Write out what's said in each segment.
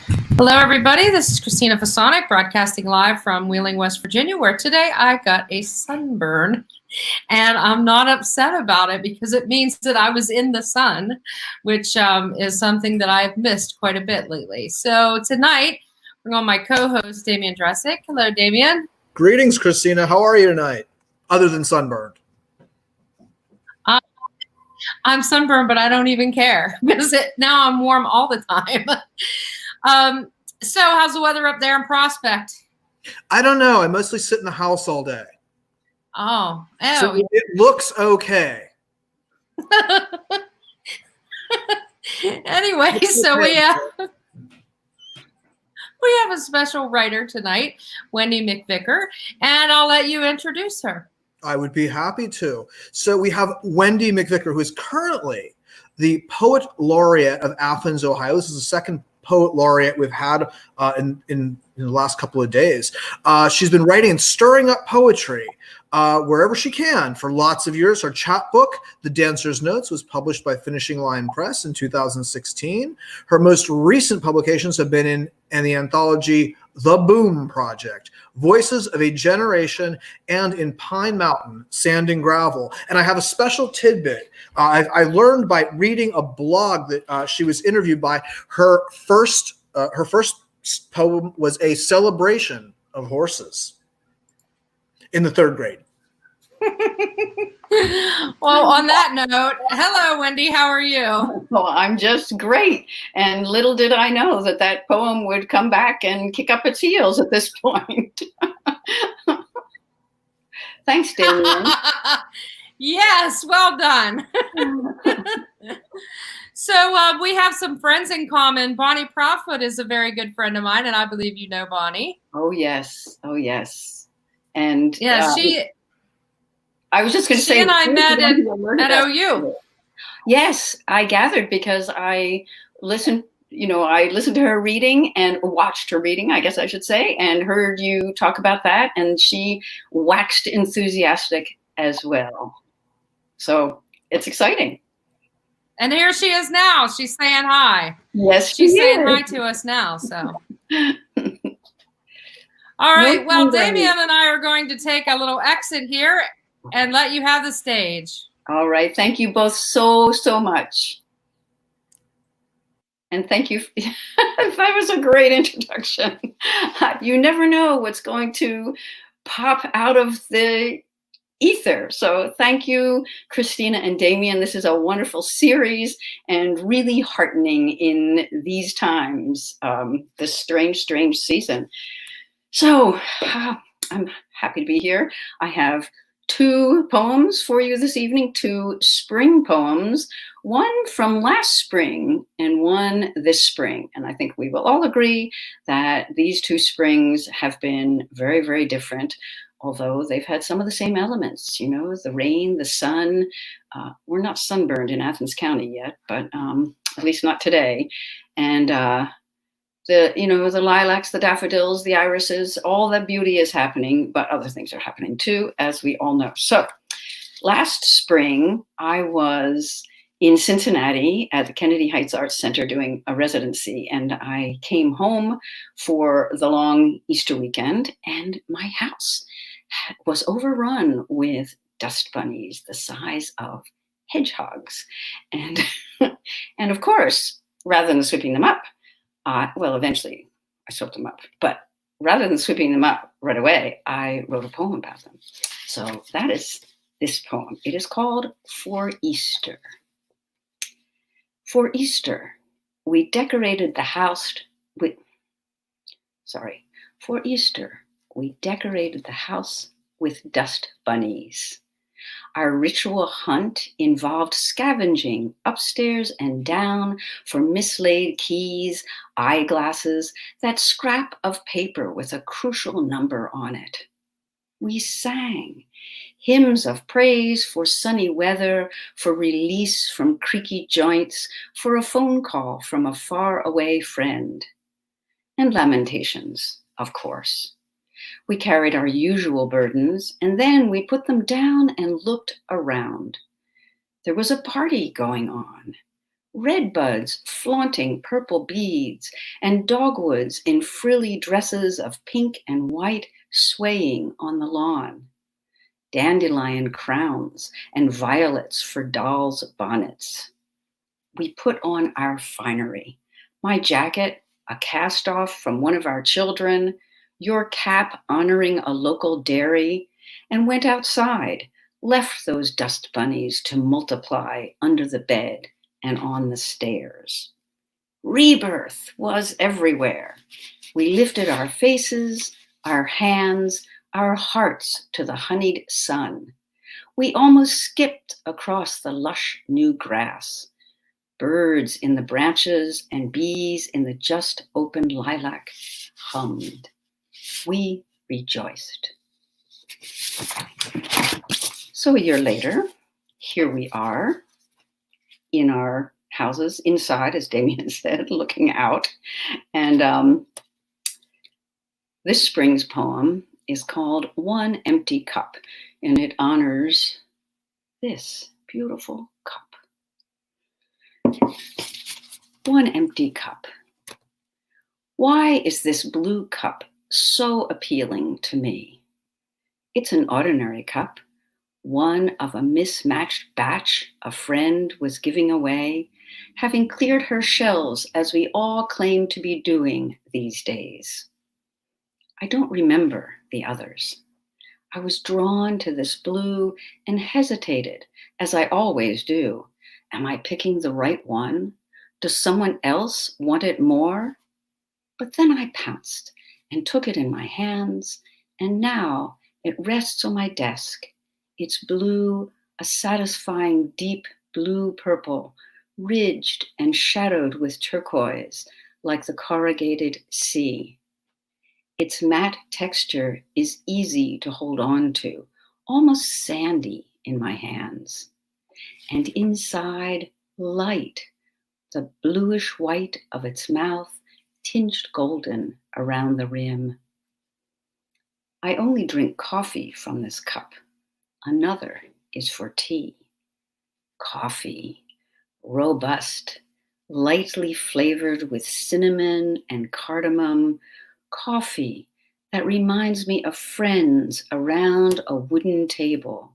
Hello, everybody. This is Christina Fasonic, broadcasting live from Wheeling, West Virginia, where today I got a sunburn. And I'm not upset about it because it means that I was in the sun, which is something that I've missed quite a bit lately. So tonight, we're on my co-host, Damian Dressick. Hello, Damian. Greetings, Christina. How are you tonight, other than sunburned? I'm sunburned, but I don't even care because now I'm warm all the time. So how's the weather up there in Prospect? I don't know. I mostly sit in the house all day. Oh. So it looks okay. Anyway, so we have a special writer tonight, Wendy McVicker, and I'll let you introduce her. I would be happy to. So we have Wendy McVicker, who is currently the Poet Laureate of Athens, Ohio. This is the second Poet Laureate we've had in the last couple of days. She's been writing and stirring up poetry wherever she can for lots of years. Her chapbook, The Dancer's Notes, was published by Finishing Line Press in 2016. Her most recent publications have been in the anthology The Boom Project, Voices of a Generation, and in Pine Mountain, Sand and Gravel. And I have a special tidbit. I learned by reading a blog that she was interviewed by. Her first poem was a celebration of horses in the third grade. Well, on that note, hello, Wendy. How are you? Well, I'm just great. And little did I know that poem would come back and kick up its heels at this point. Thanks, Damian. Yes, well done. So we have some friends in common. Bonnie Proudfoot is a very good friend of mine, and I believe you know Bonnie. Oh, yes. Oh, yes. And yeah, I was just going to say, she and I met at OU. Yes, I gathered because I listened to her reading and watched her reading, I guess I should say, and heard you talk about that. And she waxed enthusiastic as well. So it's exciting. And here she is now. She's saying hi. Yes, she's saying hi to us now. So. All right. Well, Damian and I are going to take a little exit here and let you have the stage. All right. Thank you both so much. And thank you. That was a great introduction. You never know what's going to pop out of the ether. So thank you, Christina and Damian. This is a wonderful series and really heartening in these times, this strange season. So I'm happy to be here. I have 2 poems for you this evening, 2 spring poems, one from last spring and one this spring. And I think we will all agree that these 2 springs have been very, very different, although they've had some of the same elements, the rain, the sun. We're not sunburned in Athens County yet, but at least not today. And the lilacs, the daffodils, the irises, all that beauty is happening, but other things are happening too, as we all know. So last spring, I was in Cincinnati at the Kennedy Heights Arts Center doing a residency, and I came home for the long Easter weekend, and my house was overrun with dust bunnies the size of hedgehogs. And, and of course, rather than sweeping them up, eventually I swept them up, but rather than sweeping them up right away, I wrote a poem about them. So that is this poem. It is called For Easter. For Easter, we decorated the house with, for Easter, we decorated the house with dust bunnies. Our ritual hunt involved scavenging upstairs and down for mislaid keys, eyeglasses, that scrap of paper with a crucial number on it. We sang hymns of praise for sunny weather, for release from creaky joints, for a phone call from a faraway friend. And lamentations, of course. We carried our usual burdens, and then we put them down and looked around. There was a party going on. redbuds flaunting purple beads, and dogwoods in frilly dresses of pink and white swaying on the lawn, dandelion crowns and violets for dolls' bonnets. We put on our finery, my jacket, a cast-off from one of our children, your cap honoring a local dairy, and went outside, left those dust bunnies to multiply under the bed and on the stairs. Rebirth was everywhere. We lifted our faces, our hands, our hearts to the honeyed sun. We almost skipped across the lush new grass. Birds in the branches and bees in the just opened lilac hummed. We rejoiced. So a year later, here we are in our houses inside, as Damien said, looking out. And this spring's poem is called One Empty Cup, and it honors this beautiful cup. One empty cup. Why is this blue cup so appealing to me? It's an ordinary cup, one of a mismatched batch a friend was giving away, having cleared her shelves as we all claim to be doing these days. I don't remember the others. I was drawn to this blue and hesitated, as I always do. Am I picking the right one? Does someone else want it more? But then I pounced and took it in my hands, and now it rests on my desk. It's blue, a satisfying deep blue purple, ridged and shadowed with turquoise, like the corrugated sea. Its matte texture is easy to hold on to, almost sandy in my hands. And inside, light, the bluish white of its mouth, tinged golden around the rim. I only drink coffee from this cup. Another is for tea. Coffee, robust, lightly flavored with cinnamon and cardamom. Coffee that reminds me of friends around a wooden table,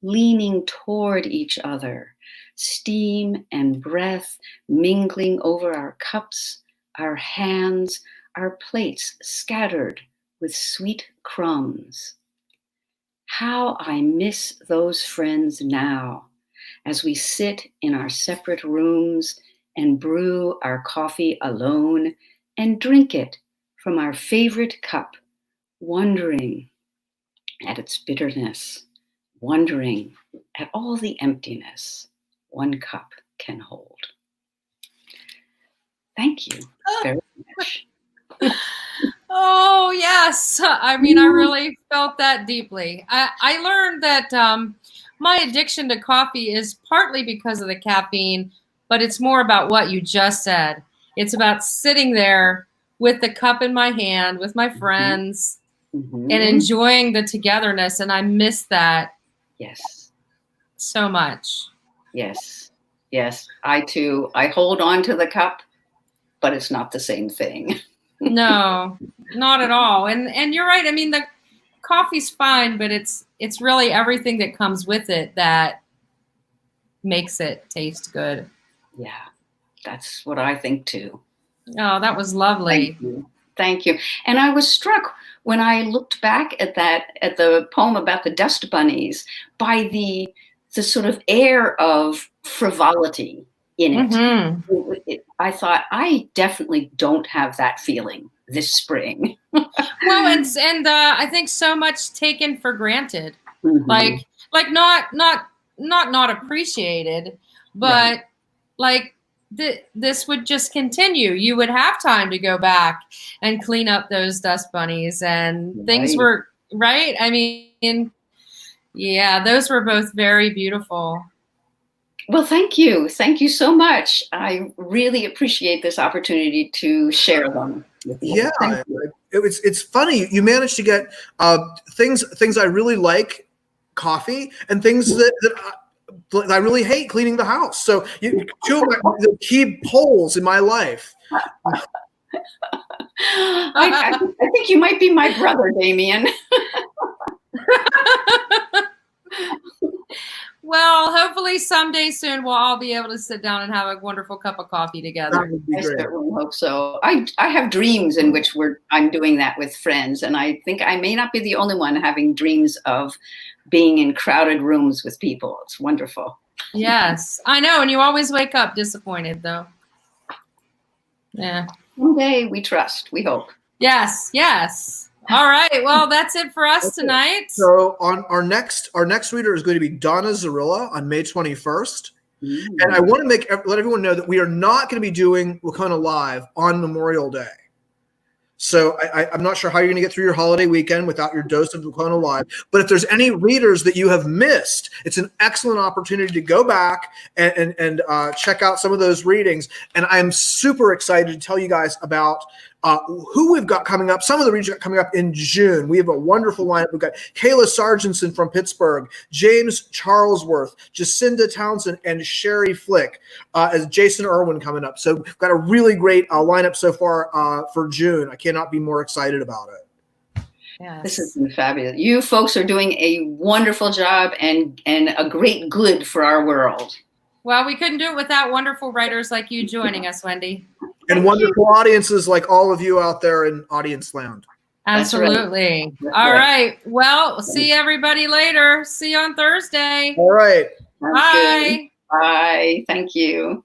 leaning toward each other, steam and breath mingling over our cups, our hands, our plates scattered with sweet crumbs. How I miss those friends now, as we sit in our separate rooms and brew our coffee alone and drink it from our favorite cup, wondering at its bitterness, wondering at all the emptiness one cup can hold. Thank you very much. Oh, yes. I mean, I really felt that deeply. I learned that my addiction to coffee is partly because of the caffeine, but it's more about what you just said. It's about sitting there with the cup in my hand, with my friends, and enjoying the togetherness. And I miss that. Yes. So much. Yes. Yes. I too. I hold on to the cup, but it's not the same thing. No, not at all. And you're right. I mean, the coffee's fine, but it's really everything that comes with it that makes it taste good. Yeah, that's what I think too. Oh, that was lovely. Thank you. Thank you. And I was struck when I looked back at the poem about the dust bunnies, by the sort of air of frivolity in it. Mm-hmm. I thought, I definitely don't have that feeling this spring. Well, and I think so much taken for granted, like not appreciated, but right. This would just continue. You would have time to go back and clean up those dust bunnies, and things were right. I mean, yeah, those were both very beautiful. Well, thank you. Thank you so much. I really appreciate this opportunity to share them with you. Yeah, it's funny. You managed to get things I really like, coffee, and things that I really hate cleaning the house. So two of the key poles in my life. I think you might be my brother, Damien. Well, hopefully someday soon we'll all be able to sit down and have a wonderful cup of coffee together. That would be I great. certainly hope so. I have dreams in which I'm doing that with friends, and I think I may not be the only one having dreams of being in crowded rooms with people. It's wonderful. Yes, I know, and you always wake up disappointed, though. Yeah. Someday we trust. We hope. Yes. Yes. All right. Well, that's it for us tonight. So on our next reader is going to be Donna Zarilla on May 21st. And I want to let everyone know that we are not going to be doing WCONA Live on Memorial Day. So I'm not sure how you're going to get through your holiday weekend without your dose of WCONA Live. But if there's any readers that you have missed, it's an excellent opportunity to go back and check out some of those readings. And I'm super excited to tell you guys about who we've got coming up. Some of the readers coming up in June. We have a wonderful lineup. We've got Kayla Sargenson from Pittsburgh, James Charlesworth, Jacinda Townsend, and Sherry Flick as Jason Irwin coming up. So we've got a really great lineup so far for June. I cannot be more excited about it. Yes. This has been fabulous. You folks are doing a wonderful job and a great good for our world. Well, we couldn't do it without wonderful writers like you joining us, Wendy. And wonderful audiences like all of you out there in audience land. Absolutely. That's All right. right. Well, we'll see everybody later. See you on Thursday. All right. Sounds Bye. good. Bye. Thank you.